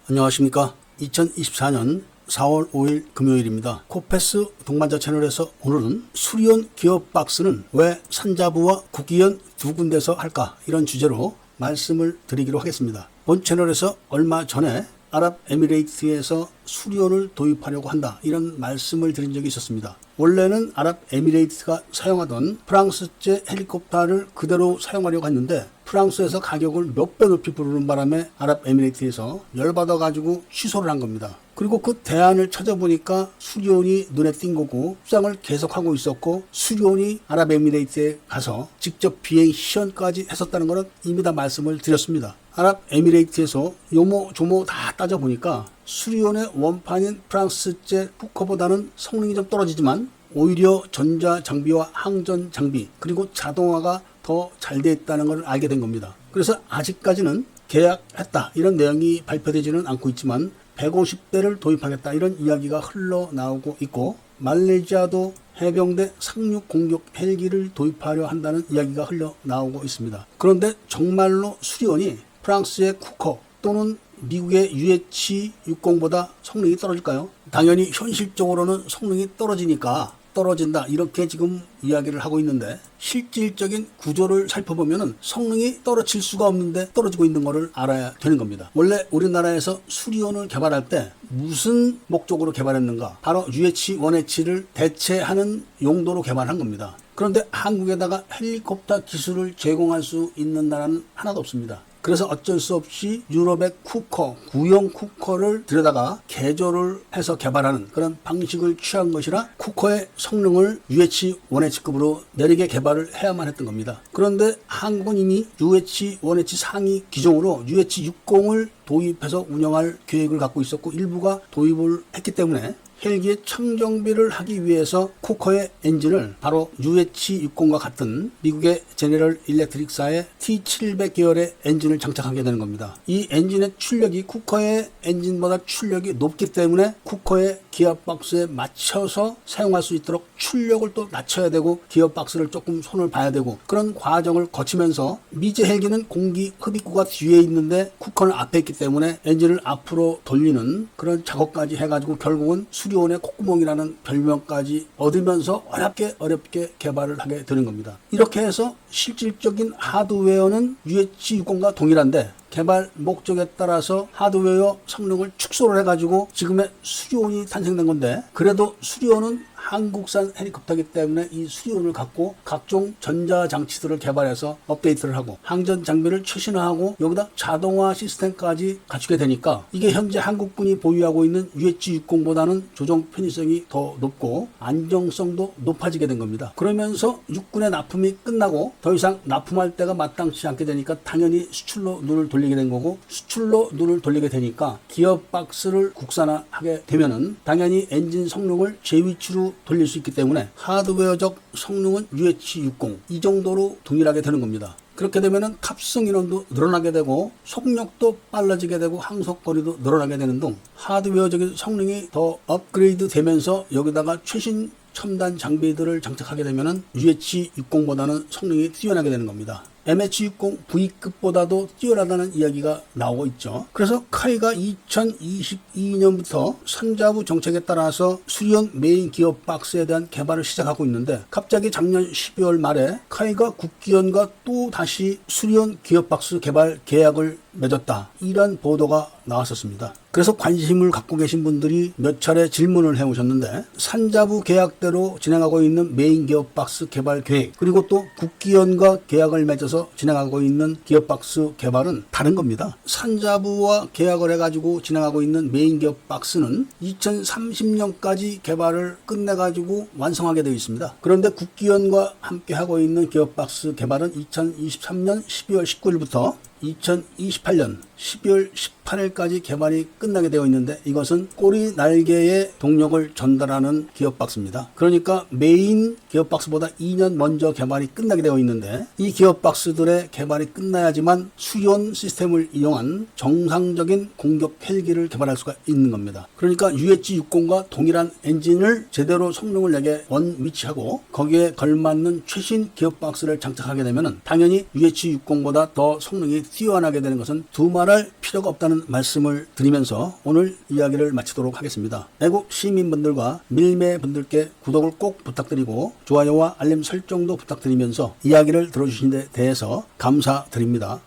안녕하십니까. 2024년 4월 5일 금요일입니다. 코패스 동반자 채널에서 오늘은 수리온 기어박스는 왜 산자부와 국기연 두 군데서 할까, 이런 주제로 말씀을 드리기로 하겠습니다. 본 채널에서 얼마 전에 아랍에미레이트에서 수리온을 도입하려고 한다, 이런 말씀을 드린 적이 있었습니다. 원래는 아랍에미레이트가 사용하던 프랑스제 헬리콥터를 그대로 사용하려고 했는데 프랑스에서 가격을 몇 배 높이 부르는 바람에 아랍에미레이트에서 열받아가지고 취소를 한 겁니다. 그리고 그 대안을 찾아보니까 수리온이 눈에 띈 거고 수상을 계속하고 있었고, 수리온이 아랍에미레이트에 가서 직접 비행 시연까지 했었다는 것은 이미 다 말씀을 드렸습니다. 아랍에미레이트에서 요모조모 다 따져보니까 수리온의 원판인 프랑스제 쿠커보다는 성능이 좀 떨어지지만 오히려 전자 장비와 항전 장비 그리고 자동화가 더 잘 돼 있다는 걸 알게 된 겁니다. 그래서 아직까지는 계약했다 이런 내용이 발표되지는 않고 있지만 150대를 도입하겠다 이런 이야기가 흘러나오고 있고, 말레이시아도 해병대 상륙 공격 헬기를 도입하려 한다는 이야기가 흘러나오고 있습니다. 그런데 정말로 수리온이 프랑스의 쿠커 또는 미국의 UH-60보다 성능이 떨어질까요? 당연히 현실적으로는 성능이 떨어진다 이렇게 지금 이야기를 하고 있는데, 실질적인 구조를 살펴보면 성능이 떨어질 수가 없는데 떨어지고 있는 것을 알아야 되는 겁니다. 원래 우리나라에서 수리온을 개발할 때 무슨 목적으로 개발했는가? 바로 UH-1H를 대체하는 용도로 개발한 겁니다. 그런데 한국에다가 헬리콥터 기술을 제공할 수 있는 나라는 하나도 없습니다. 그래서 어쩔 수 없이 유럽의 쿠커, 구형 쿠커를 들여다가 개조를 해서 개발하는 그런 방식을 취한 것이라 쿠커의 성능을 UH-1H급으로 내리게 개발을 해야만 했던 겁니다. 그런데 한국은 이미 UH-1H 상위 기종으로 UH-60을 도입해서 운영할 계획을 갖고 있었고 일부가 도입을 했기 때문에 헬기의 청정비를 하기 위해서 쿠커의 엔진을 바로 UH-60과 같은 미국의 제너럴 일렉트릭사의 T700 계열의 엔진을 장착하게 되는 겁니다. 이 엔진의 출력이 쿠커의 엔진보다 출력이 높기 때문에 쿠커의 기어박스에 맞춰서 사용할 수 있도록 출력을 또 낮춰야 되고 기어박스를 조금 손을 봐야 되고, 그런 과정을 거치면서 미제 헬기는 공기 흡입구가 뒤에 있는데 쿠커는 앞에 있기 때문에 엔진을 앞으로 돌리는 그런 작업까지 해가지고 결국은 수리온의 콧구멍이라는 별명까지 얻으면서 어렵게 개발을 하게 되는 겁니다. 이렇게 해서 실질적인 하드웨어는 UH-60과 동일한데 개발 목적에 따라서 하드웨어 성능을 축소를 해가지고 지금의 수리온이 탄생된 건데, 그래도 수리온은 한국산 헬리콥터이기 때문에 이 수리온을 갖고 각종 전자장치들을 개발해서 업데이트를 하고 항전 장비를 최신화하고 여기다 자동화 시스템까지 갖추게 되니까 이게 현재 한국군이 보유하고 있는 UH-60보다는 조종 편의성이 더 높고 안정성도 높아지게 된 겁니다. 그러면서 육군의 납품이 끝나고 더 이상 납품할 때가 마땅치 않게 되니까 당연히 수출로 눈을 돌리게 된 거고, 수출로 눈을 돌리게 되니까 기어박스를 국산화하게 되면은 당연히 엔진 성능을 제위치로 돌릴 수 있기 때문에 하드웨어적 성능은 UH-60 이 정도로 동일하게 되는 겁니다. 그렇게 되면은 탑승 인원도 늘어나게 되고 속력도 빨라지게 되고 항속거리도 늘어나게 되는 등 하드웨어적인 성능이 더 업그레이드 되면서 여기다가 최신 첨단 장비들을 장착하게 되면은 UH-60보다는 성능이 뛰어나게 되는 겁니다. MH-60 V급보다도 뛰어나다는 이야기가 나오고 있죠. 그래서 카이가 2022년부터 산자부 정책에 따라서 수리온 메인 기어박스에 대한 개발을 시작하고 있는데, 갑자기 작년 12월 말에 카이가 국기연과 또 다시 수리온 기어박스 개발 계약을 맺었다, 이런 보도가 나왔었습니다. 그래서 관심을 갖고 계신 분들이 몇 차례 질문을 해오셨는데, 산자부 계약대로 진행하고 있는 메인 기어박스 개발 계획 그리고 또 국기연과 계약을 맺어서 진행하고 있는 기어박스 개발은 다른 겁니다. 산자부와 계약을 해가지고 진행하고 있는 메인 기어박스는 2030년까지 개발을 끝내가지고 완성하게 되어 있습니다. 그런데 국기연과 함께 하고 있는 기어박스 개발은 2023년 12월 19일부터 2028년 12월 18일까지 개발이 끝나게 되어 있는데 이것은 꼬리 날개의 동력을 전달하는 기어박스입니다. 그러니까 메인 기어박스보다 2년 먼저 개발이 끝나게 되어 있는데 이 기어박스들의 개발이 끝나야지만 수리온 시스템을 이용한 정상적인 공격 헬기를 개발할 수가 있는 겁니다. 그러니까 UH-60과 동일한 엔진을 제대로 성능을 내게 원위치하고 거기에 걸맞는 최신 기어박스를 장착하게 되면 당연히 UH-60보다 더 성능이 뛰어나게 되는 것은 두말할 필요가 없다는 말씀을 드리면서 오늘 이야기를 마치도록 하겠습니다. 애국 시민분들과 밀매분들께 구독을 꼭 부탁드리고 좋아요와 알림 설정도 부탁드리면서 이야기를 들어주신 데 대해서 감사드립니다.